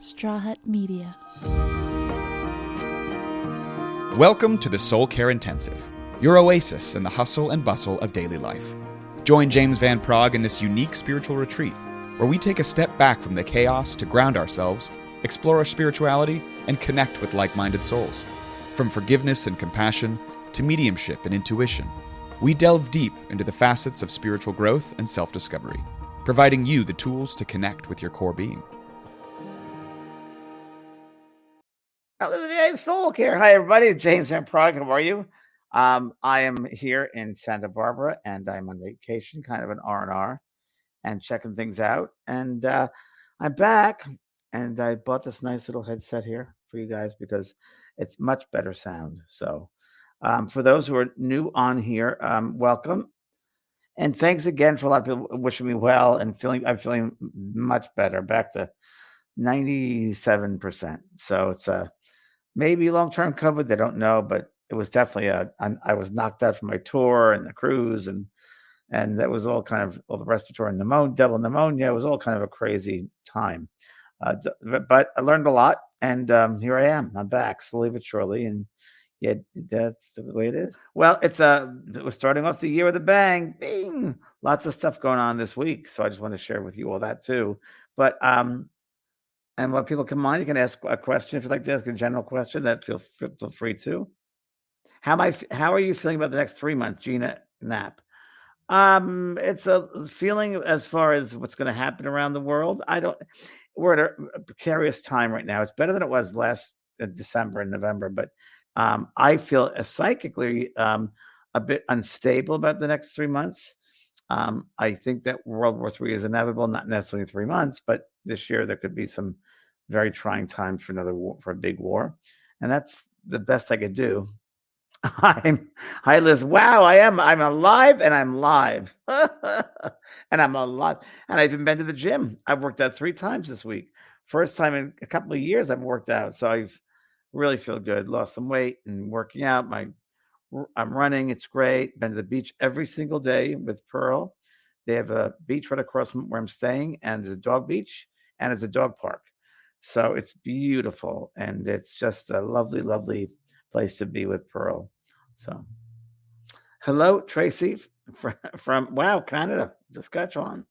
Straw Hut Media. Welcome to the Soul Care Intensive, your oasis in the hustle and bustle of daily life. Join James Van Praagh in this unique spiritual retreat, where we take a step back from the chaos to ground ourselves, explore our spirituality, and connect with like-minded souls. From forgiveness and compassion to mediumship and intuition, we delve deep into the facets of spiritual growth and self-discovery, providing you the tools to connect with your core being. Soul Care. Hi, everybody. James Van Praagh. How are you? I am here in Santa Barbara, and I'm on vacation, kind of an R&R, and checking things out. And I'm back, and I bought this nice little headset here for you guys because it's much better sound. So for those who are new on here, welcome. And thanks again for a lot of people wishing me well and I'm feeling much better, back to 97%. So it's maybe long-term COVID, they don't know, but it was definitely I was knocked out from my tour and the cruise, and that was all the respiratory pneumonia, double pneumonia. It was all kind of a crazy time. But I learned a lot, and here I am. I'm back slowly but surely, and yeah, that's the way it is. Well, we're starting off the year with a bang. Bing! Lots of stuff going on this week, so I just want to share with you all that too. But and when people come on, you can ask a question if you'd like to ask a general question. That feel free to. How are you feeling about the next 3 months, Gina Knapp? It's a feeling as far as what's going to happen around the world. We're at a precarious time right now. It's better than it was last December and November, but I feel psychically a bit unstable about the next 3 months. I think that World War III is inevitable, not necessarily 3 months, but this year there could be some very trying times for another war, for a big war, and that's the best I could do. Hi, Liz. Wow, I'm alive, and I'm live, and I'm alive, and I've even been to the gym. I've worked out 3 times this week. First time in a couple of years I've worked out, so I really feel good. Lost some weight and working out. I'm running. It's great. Been to the beach every single day with Pearl. They have a beach right across from where I'm staying, and there's a dog beach, and there's a dog park. So it's beautiful, and it's just a lovely, lovely place to be with Pearl. So, hello, Tracy from Canada, Saskatchewan.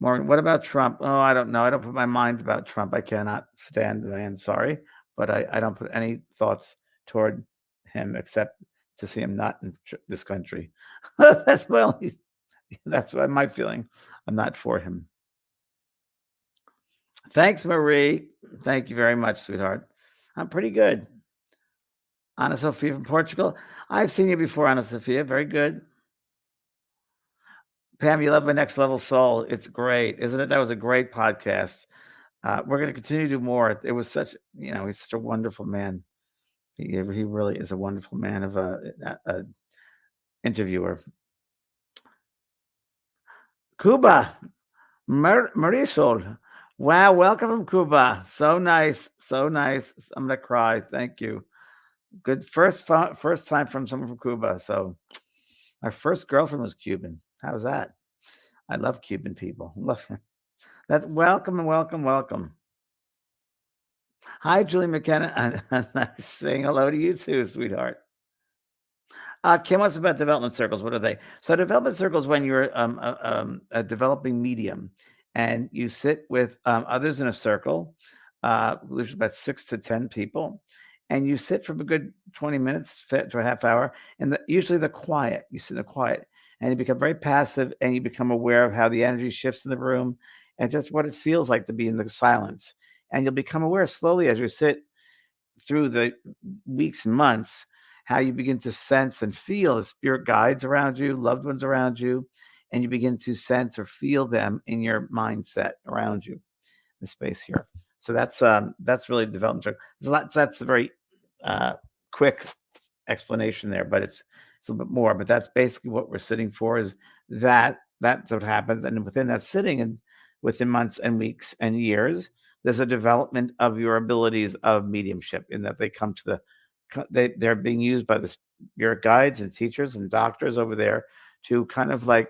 Morgan, what about Trump? Oh, I don't know. I don't put my mind about Trump. I cannot stand the man. Sorry, but I don't put any thoughts toward him except to see him not in this country. That's my feeling. I'm not for him. Thanks, Marie. Thank you very much, sweetheart. I'm pretty good. Ana Sofia from Portugal. I've seen you before, Ana Sofia. Very good. Pam, you love my Next Level Soul. It's great, isn't it? That was a great podcast. We're going to continue to do more. It was he's such a wonderful man. He really is a wonderful man of a interviewer. Cuba, Marisol. Wow, welcome from Cuba. So nice, so nice. I'm gonna cry. Thank you. Good first time from someone from Cuba. So my first girlfriend was Cuban. How was that? I love Cuban people. Love him. That's welcome. Hi, Julie McKenna. Nice saying hello to you too, sweetheart. Kim wants about development circles. What are they? So development circles, when you're a developing medium, and you sit with others in a circle, there's about 6 to 10 people, and you sit for a good 20 minutes to a half hour, and usually they're quiet. You sit in the quiet, and you become very passive, and you become aware of how the energy shifts in the room and just what it feels like to be in the silence. And you'll become aware slowly as you sit through the weeks and months, how you begin to sense and feel the spirit guides around you, loved ones around you, and you begin to sense or feel them in your mindset around you, the space here. So that's really development. That's a very quick explanation there, but it's a little bit more. But that's basically what we're sitting for. Is that's what happens, and within that sitting, and within months and weeks and years, there's a development of your abilities of mediumship, in that they come to they're being used by the spirit guides and teachers and doctors over there to kind of like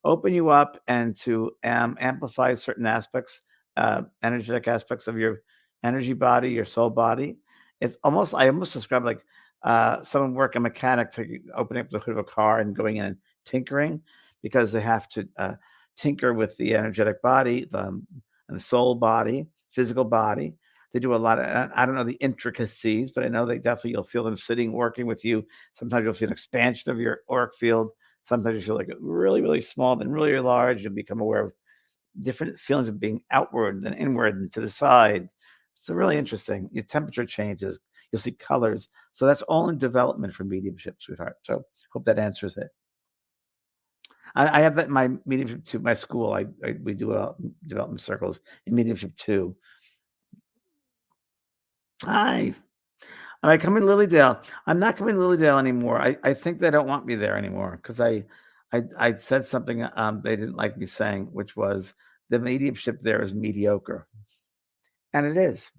open you up and to amplify certain aspects energetic aspects of your energy body, your soul body. I almost describe like someone working a mechanic opening up the hood of a car and going in and tinkering, because they have to tinker with the energetic body, and the soul body, physical body. They do a lot of, I don't know the intricacies, but I know they definitely, you'll feel them sitting, working with you. Sometimes you'll feel an expansion of your auric field. Sometimes you feel like really, really small, then really large. You'll become aware of different feelings of being outward and inward and to the side. It's really interesting. Your temperature changes. You'll see colors. So that's all in development for mediumship, sweetheart. So hope that answers it. I have that in my mediumship too. My school, we do development circles in mediumship too. Hi. Am I coming to Lilydale? I'm not coming to Lilydale anymore. I think they don't want me there anymore because I said something they didn't like me saying, which was the mediumship there is mediocre. And it is.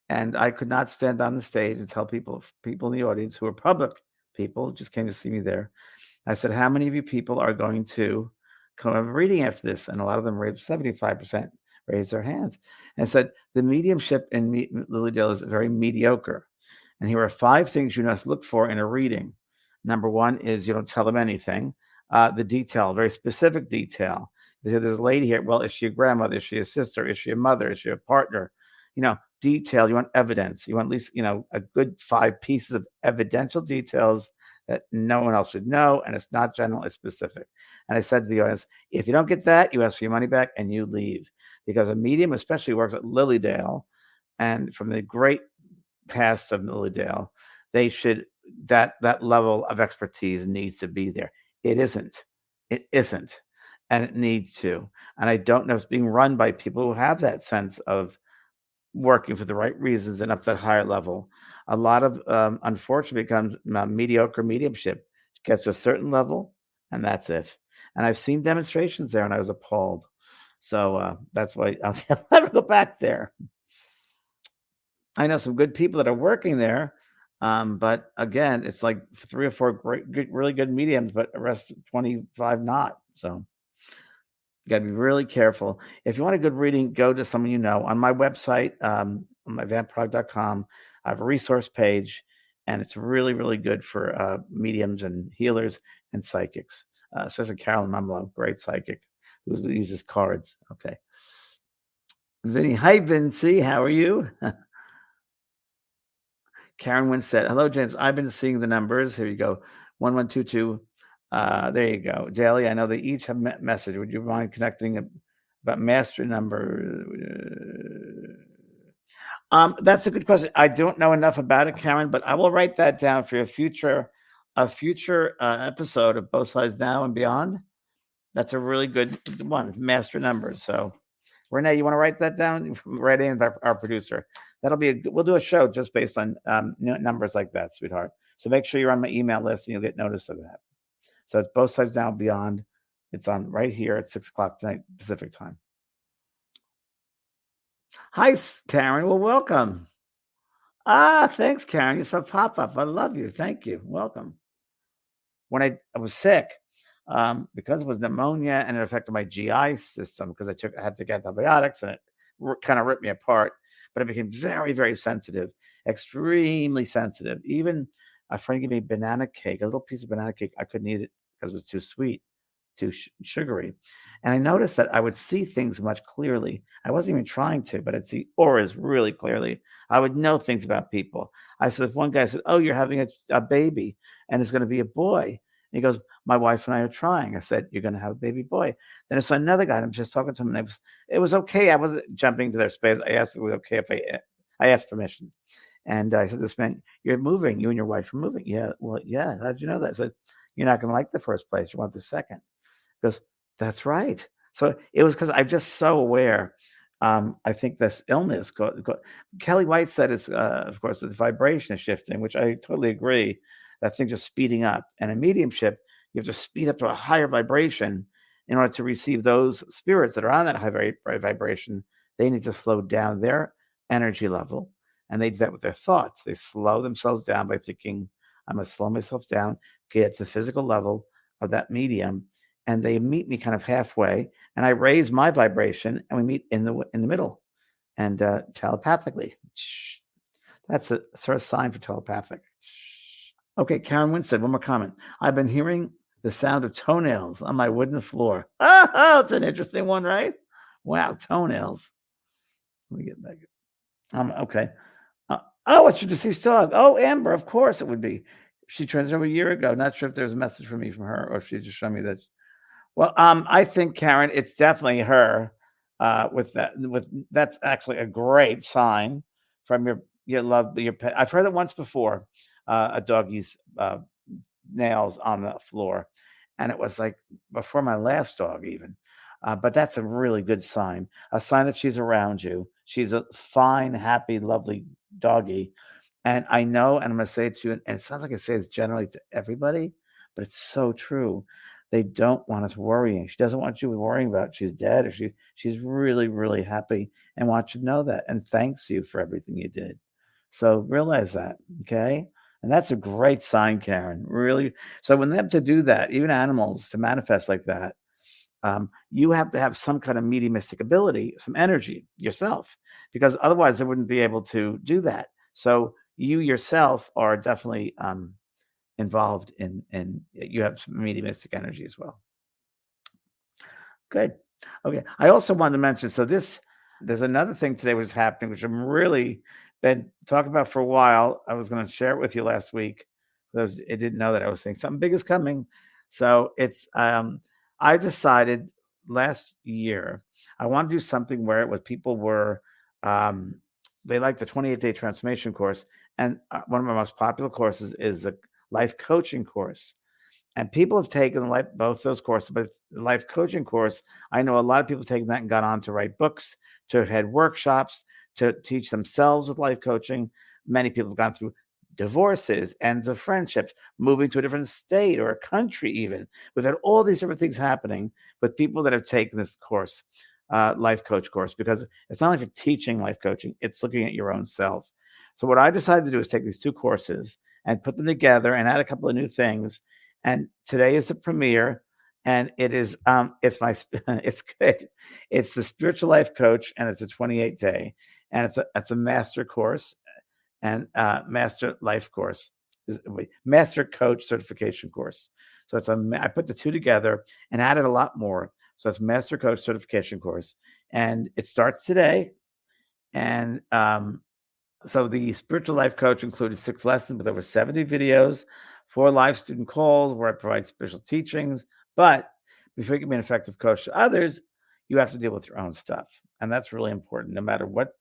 And I could not stand on the stage and tell people in the audience who are public people, just came to see me there. I said, how many of you people are going to come have a reading after this? And a lot of them raised 75% raised their hands. And I said, the mediumship in Lilydale is very mediocre. And here are 5 things you must look for in a reading. Number 1 is you don't tell them anything. The detail, very specific detail. They said, there's a lady here. Well, is she a grandmother? Is she a sister? Is she a mother? Is she a partner? Detail. You want evidence. You want at least, a good 5 pieces of evidential details that no one else would know. And it's not general, it's specific. And I said to the audience, if you don't get that, you ask for your money back and you leave. Because a medium especially works at Lilydale, and from the great past of Lilydale, they should, that level of expertise needs to be there. It isn't. And it needs to. And I don't know if it's being run by people who have that sense of working for the right reasons and up that higher level. A lot of, unfortunately, becomes mediocre mediumship. It gets to a certain level, and that's it. And I've seen demonstrations there, and I was appalled. So that's why I'll never go back there. I know some good people that are working there, but again, it's like 3 or 4 really good mediums, but the rest 25 not. So you got to be really careful. If you want a good reading, go to someone you know. On my website, on my vanpraagh.com, I have a resource page, and it's really, really good for mediums and healers and psychics, especially Carolyn Mumlo, great psychic who uses cards. Okay. Vinny, hi, Vincy. How are you? Karen once said, hello, James. I've been seeing the numbers. Here you go. 1122. There you go. Daily, I know they each have message. Would you mind connecting about master number? That's a good question. I don't know enough about it, Karen, but I will write that down for a future episode of Both Sides Now and Beyond. That's a really good one, master numbers. So Renee, you want to write that down? Write in by our producer. We'll do a show just based on numbers like that, sweetheart. So make sure you're on my email list and you'll get notice of that. So it's Both Sides Now and Beyond. It's on right here at 6:00 tonight, Pacific time. Hi, Karen. Well, welcome. Thanks, Karen. You're so pop-up. I love you. Thank you. Welcome. When I was sick, because it was pneumonia and it affected my GI system, because I had to get antibiotics and it kind of ripped me apart, but I became very, very sensitive, extremely sensitive. Even a friend gave me banana cake, a little piece of banana cake. I couldn't eat it because it was too sweet, too sugary. And I noticed that I would see things much clearly. I wasn't even trying to, but I'd see auras really clearly. I would know things about people. I said, if one guy said, oh, you're having a baby and it's going to be a boy. And he goes, my wife and I are trying. I said, you're going to have a baby boy. Then I saw another guy, and I'm just talking to him, and it was okay. I wasn't jumping to their space. I asked if it was okay if I asked permission. And I said, this meant you're moving. You and your wife are moving. Yeah. Well, yeah. How'd you know that? I said, you're not going to like the first place. You want the second. He goes, that's right. So it was because I'm just so aware. I think this illness, Kelly White said it's, of course, the vibration is shifting, which I totally agree. That thing just speeding up. And in mediumship, you have to speed up to a higher vibration in order to receive those spirits that are on that high vibration. They need to slow down their energy level. And they do that with their thoughts. They slow themselves down by thinking, I'm going to slow myself down, get to the physical level of that medium. and they meet me kind of halfway, and I raise my vibration, and we meet in the middle, and telepathically. That's a sort of sign for telepathic. Okay, Karen Winstead, one more comment. I've been hearing the sound of toenails on my wooden floor. Oh, it's an interesting one, right? Wow, toenails. Let me get back. Okay. Oh, it's your deceased dog. Oh, Amber, of course it would be. She transferred over a year ago. Not sure if there's a message for me from her or if she just showed me that. Well, I think, Karen, it's definitely her. With that's actually a great sign from your love, your pet. I've heard it once before, a doggy's nails on the floor, and it was like before my last dog even. But that's a really good sign, a sign that she's around you. She's a fine, happy, lovely doggy. And I know, and I'm going to say it to you, and it sounds like I say this generally to everybody, but it's so true. They don't want us worrying. She doesn't want you worrying about she's dead, or she's really, really happy and wants you to know that and thanks you for everything you did. So realize that, okay? And that's a great sign, Karen. Really. So when they have to do that, even animals to manifest like that, you have to have some kind of mediumistic ability, some energy yourself, because otherwise they wouldn't be able to do that. So you yourself are definitely involved in you have some mediumistic energy as well. Good. Okay. I also wanted to mention, so there's another thing today which is happening, which I'm really been talking about for a while. I was going to share it with you last week. For those I didn't know that I was saying something big is coming. So it's I decided last year I want to do something where it was people were they like the 28-day transformation course, and one of my most popular courses is a life coaching course. And people have taken both those courses, but the life coaching course, I know a lot of people taking that and gone on to write books, to head workshops, to teach themselves with life coaching. Many people have gone through divorces, ends of friendships, moving to a different state or a country even. We've had all these different things happening with people that have taken this course, life coach course, because it's not like you're teaching life coaching, it's looking at your own self. So what I decided to do is take these two courses and put them together and add a couple of new things. And today is the premiere, and it is it's it's good. It's the spiritual life coach, and it's a 28-day, and it's a master course and master life course, master coach certification course. So I put the two together and added a lot more. So it's master coach certification course, and it starts today. And so the spiritual life coach included 6 lessons with over 70 videos, 4 live student calls where I provide special teachings. But before you can be an effective coach to others, you have to deal with your own stuff. And that's really important. No matter what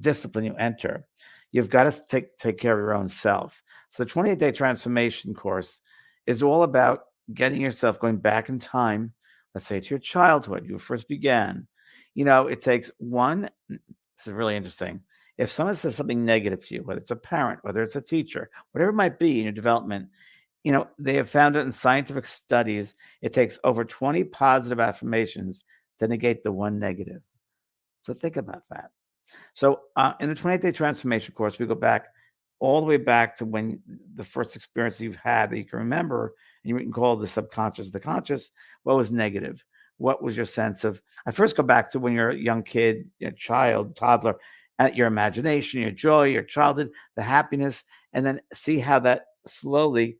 discipline you enter, you've got to take care of your own self. So the 28-day transformation course is all about getting yourself going back in time, let's say to your childhood, you first began. It takes one. This is really interesting. If someone says something negative to you, whether it's a parent, whether it's a teacher, whatever it might be in your development, they have found it in scientific studies. It takes over 20 positive affirmations to negate the one negative. So think about that. So in the 28-day transformation course, we go back all the way back to when the first experience you've had that you can remember, and you can call the subconscious the conscious. What was negative? What was your sense of? I first go back to when you're a young kid, a child, toddler, at your imagination, your joy, your childhood, the happiness, and then see how that slowly,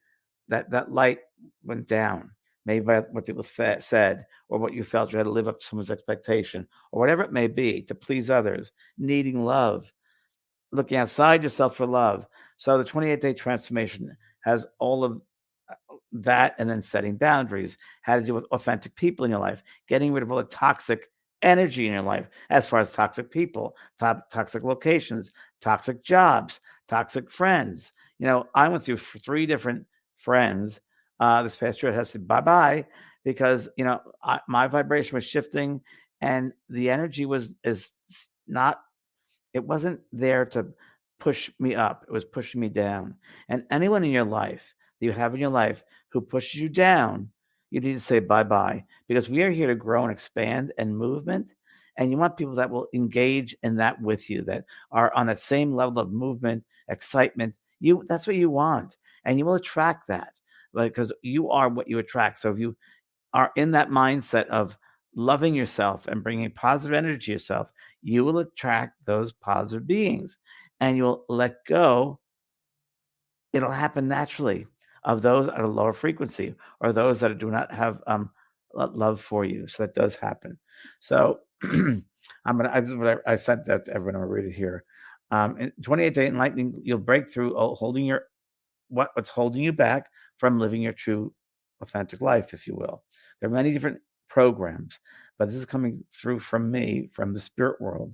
that light went down. Maybe by what people said, or what you felt you had to live up to someone's expectation, or whatever it may be, to please others, needing love, looking outside yourself for love. So the 28-day transformation has all of that, and then setting boundaries, how to deal with authentic people in your life, getting rid of all the toxic energy in your life, as far as toxic people, toxic locations, toxic jobs, toxic friends. I went through 3 different friends this past year. It has to bye-bye because my vibration was shifting, and the energy it wasn't there to push me up. It was pushing me down. And anyone in your life that you have in your life who pushes you down, you need to say bye-bye, because we are here to grow and expand and movement. And you want people that will engage in that with you, that are on that same level of movement, excitement. That's what you want. And you will attract that. because you are what you attract. So if you are in that mindset of loving yourself and bringing positive energy to yourself, you will attract those positive beings, and you'll let go. It'll happen naturally of those at a lower frequency or those that do not have love for you. So that does happen. So this is what I sent that to everyone. I'm gonna read it here. In 28 day enlightening, you'll break through holding your what's holding you back from living your true authentic life, if you will. There are many different programs, but this is coming through from me, from the spirit world.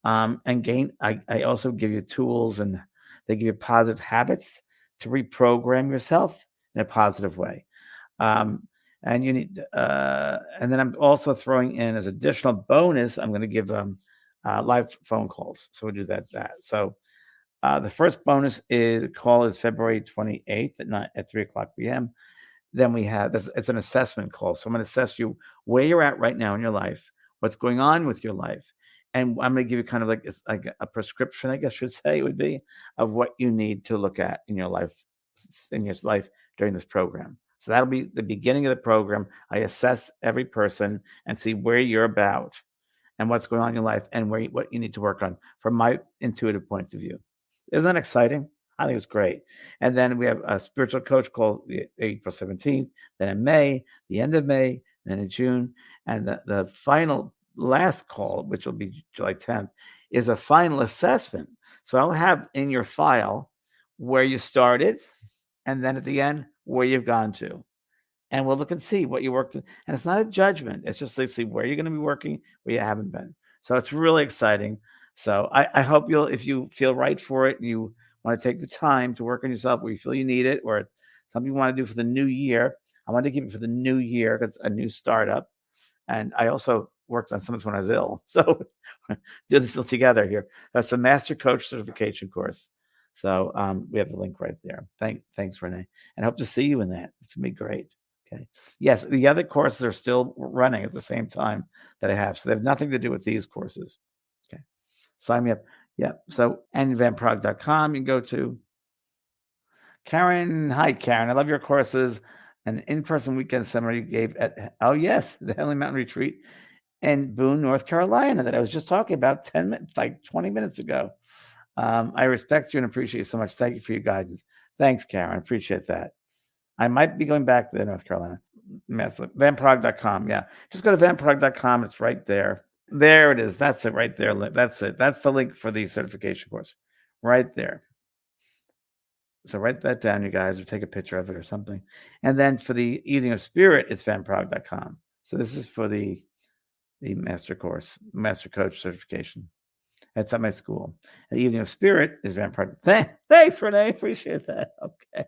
I also give you tools, and they give you positive habits to reprogram yourself in a positive way. Um, and you need, and then I'm also throwing in as additional bonus, I'm going to give live phone calls. So we'll do that. So the first bonus call is February 28th at night at 3:00 p.m. Then we have this, it's an assessment call. So I'm going to assess you where you're at right now in your life, what's going on with your life. And I'm going to give you kind of like it's like a prescription, I guess I should say, it would be, of what you need to look at in your life during this program. So that'll be the beginning of the program. I assess every person and see where you're about and what's going on in your life and what you need to work on from my intuitive point of view. Isn't that exciting? I think it's great. And then we have a spiritual coach called April 17th, then in May, the end of May, then in June. And the final last call, which will be July 10th, is a final assessment. So I'll have in your file where you started, and then at the end, where you've gone to. And we'll look and see what you worked in. And it's not a judgment. It's just to see where you're going to be working, where you haven't been. So it's really exciting. So I hope if you feel right for it and you want to take the time to work on yourself where you feel you need it, or it's something you want to do for the new year. I want to keep it for the new year because it's a new startup. And I also worked on some of this when I was ill. So did this all together here. That's a master coach certification course. So we have the link right there. Thanks, Renee. And I hope to see you in that. It's going to be great. Okay. Yes, the other courses are still running at the same time that I have. So they have nothing to do with these courses. Okay. Sign me up. Yeah. So nvanpraagh.com you can go to. Karen. Hi, Karen. I love your courses. An in-person weekend seminar you gave at, oh yes, the Heavenly Mountain Retreat in Boone, North Carolina, that I was just talking about 20 minutes ago. I respect you and appreciate you so much. Thank you for your guidance. Thanks, Karen. I appreciate that. I might be going back to North Carolina. Vanpraagh.com. Yeah. Just go to vanpraagh.com. It's right there. There it is. That's it right there. That's it. That's the link for the certification course right there. So write that down, you guys, or take a picture of it or something. And then for the Evening of Spirit, it's vanpraagh.com. So this is for the master course, master coach certification. That's at my school. And the Evening of Spirit is Van Praagh. Thanks, Renee. Appreciate that. Okay.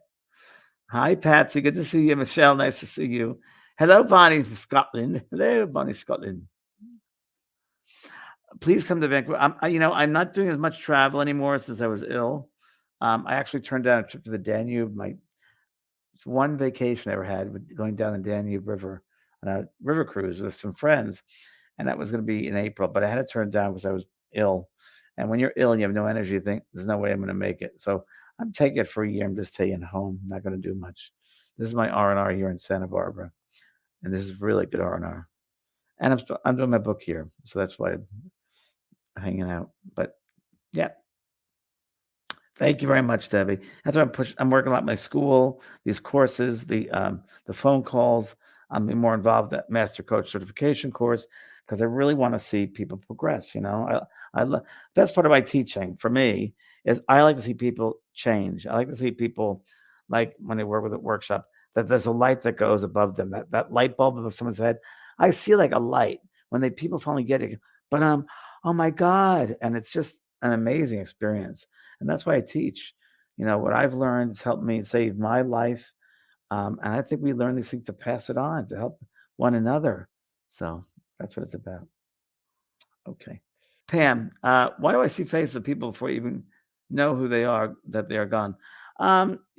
Hi, Patsy. Good to see you. Michelle, nice to see you. Hello, Bonnie from Scotland. Hello, Bonnie, Scotland. Please come to Vancouver. I'm not doing as much travel anymore since I was ill. I actually turned down a trip to the Danube. It's one vacation I ever had, going down the Danube River on a river cruise with some friends, and that was going to be in April. But I had to turn it down because I was ill. And when you're ill and you have no energy, you think there's no way I'm going to make it. So I'm taking it for a year. I'm just staying home. I'm not going to do much. This is my R&R here in Santa Barbara, and this is really good R&R. And I'm doing my book here, so that's why I'm hanging out. But yeah. Thank you very much, Debbie. That's why I'm working a lot my school, these courses, the phone calls. I'm more involved with that master coach certification course because I really want to see people progress. That's part of my teaching for me is I like to see people change. I like to see people, like when they work with a workshop, that there's a light that goes above them, that light bulb above someone's head. I see like a light when people finally get it. But oh my God. And it's just an amazing experience. And that's why I teach. What I've learned has helped me save my life. And I think we learn these things to pass it on, to help one another. So that's what it's about. Okay. Pam, why do I see faces of people before you even know who they are, that they are gone?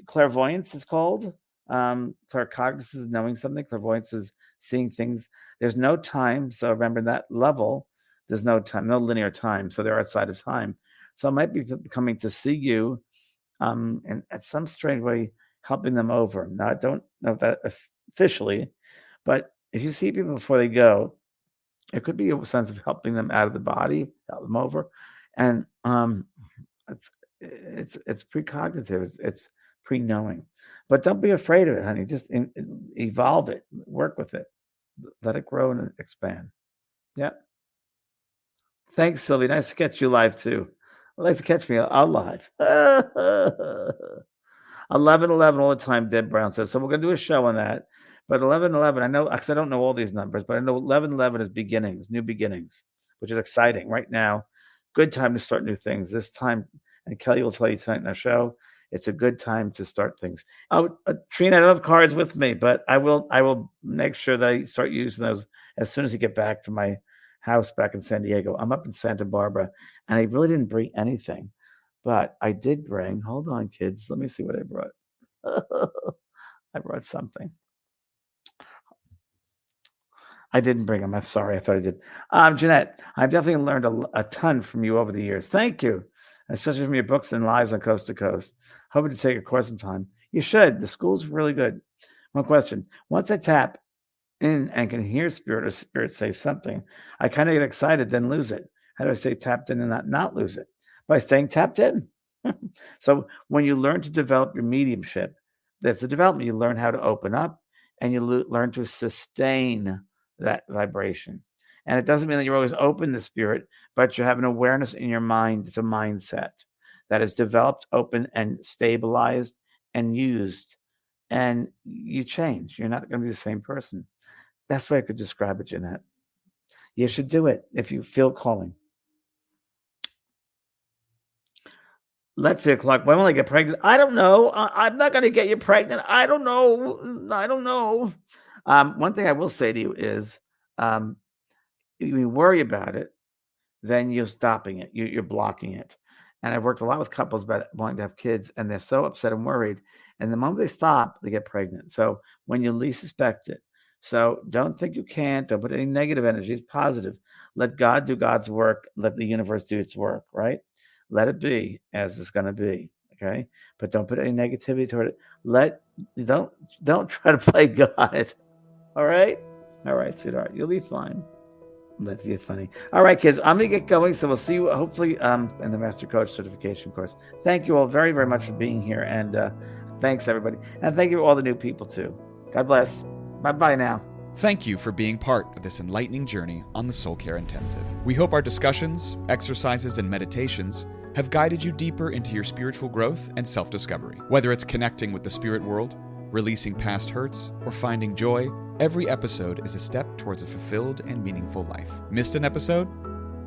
Clairvoyance is called. Claircognizance is knowing something. Clairvoyance is seeing things. There's no time. So remember that level, there's no time, no linear time. So they're outside of time. So it might be coming to see you and at some strange way helping them over. Now, I don't know that officially, but if you see people before they go, it could be a sense of helping them out of the body, help them over, and it's precognitive, it's pre-knowing. But don't be afraid of it, honey. Just evolve it, work with it, let it grow and expand. Yeah. Thanks, Sylvie. Nice to catch you live too. I'd like to catch me alive. 11:11 all the time, Deb Brown says. So we're going to do a show on that. But 11:11, I know, because I don't know all these numbers, but I know 11:11 is beginnings, new beginnings, which is exciting right now. Good time to start new things. This time, and Kelly will tell you tonight in our show, it's a good time to start things. Oh, Trina, I don't have cards with me, but I will make sure that I start using those as soon as I get back to my house back in San Diego. I'm up in Santa Barbara, and I really didn't bring anything. But I did bring, hold on, kids. Let me see what I brought. I brought something. I didn't bring them. I'm sorry. I thought I did. Jeanette, I've definitely learned a ton from you over the years. Thank you, especially from your books and lives on Coast to Coast. Hoping to take a course sometime. You should. The school's really good. One question. Once I tap in and can hear spirit or spirit say something, I kind of get excited, then lose it. How do I stay tapped in and not lose it? By staying tapped in. So when you learn to develop your mediumship, that's the development. You learn how to open up, and you learn to sustain that vibration. And it doesn't mean that you're always open to spirit, but you have an awareness in your mind. It's a mindset that is developed, open, and stabilized and used. And you change. You're not going to be the same person. That's way I could describe it, Jeanette. You should do it if you feel calling. Let's 3 o'clock. When will I get pregnant? I don't know. I'm not going to get you pregnant. I don't know. One thing I will say to you is, if you worry about it, then you're stopping it. You're blocking it. And I've worked a lot with couples about wanting to have kids, and they're so upset and worried. And the moment they stop, they get pregnant. So when you least suspect it. So don't think you can't. Don't put any negative energy. It's positive. Let God do God's work. Let the universe do its work, right? Let it be as it's going to be, okay? But don't put any negativity toward it. Don't try to play God, all right? All right, sweetheart, you'll be fine. That's funny. All right, kids, I'm going to get going, so we'll see you hopefully in the Master Coach Certification course. Thank you all very, very much for being here, and thanks, everybody. And thank you to all the new people, too. God bless. Bye-bye now. Thank you for being part of this enlightening journey on the Soul Care Intensive. We hope our discussions, exercises, and meditations have guided you deeper into your spiritual growth and self-discovery. Whether it's connecting with the spirit world, releasing past hurts, or finding joy, every episode is a step towards a fulfilled and meaningful life. Missed an episode?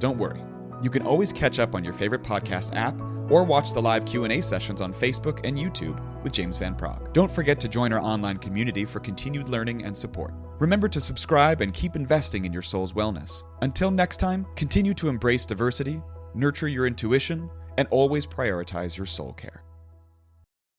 Don't worry. You can always catch up on your favorite podcast app or watch the live Q&A sessions on Facebook and YouTube with James Van Praagh. Don't forget to join our online community for continued learning and support. Remember to subscribe and keep investing in your soul's wellness. Until next time, continue to embrace diversity, nurture your intuition, and always prioritize your soul care.